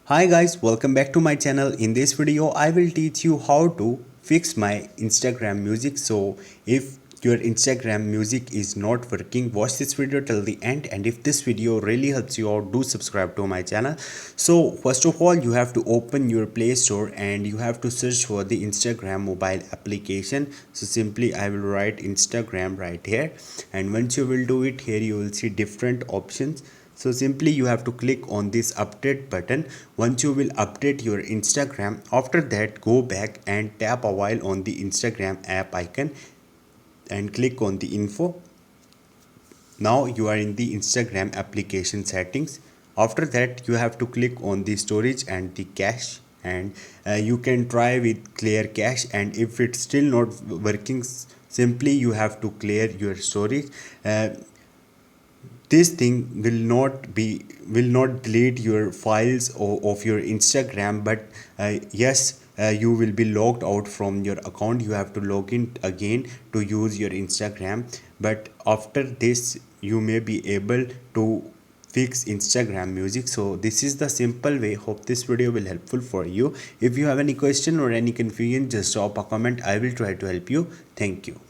Hi guys, welcome back to my channel. In this video I will teach you how to fix my Instagram music. So if your Instagram music is not working, watch this video till the end, and if this video really helps you out, do subscribe to my channel. So first of all, you have to open your Play Store and you have to search for the Instagram mobile application. So simply I will write Instagram right here, and once you will do it, here you will see different options. So simply you have to click on this update button. Once you will update your Instagram, after that go back and tap a while on the Instagram app icon and click on the info. Now you are in the Instagram application settings. After that you have to click on the storage and the cache, and you can try with clear cache, and if it's still not working, simply you have to clear your storage. This thing will not delete your files of your Instagram, but yes, you will be logged out from your account. You have to log in again to use your Instagram, but after this you may be able to fix Instagram music. So this is the simple way. Hope this video will helpful for you. If you have any question or any confusion, just drop a comment. I will try to help you. Thank you.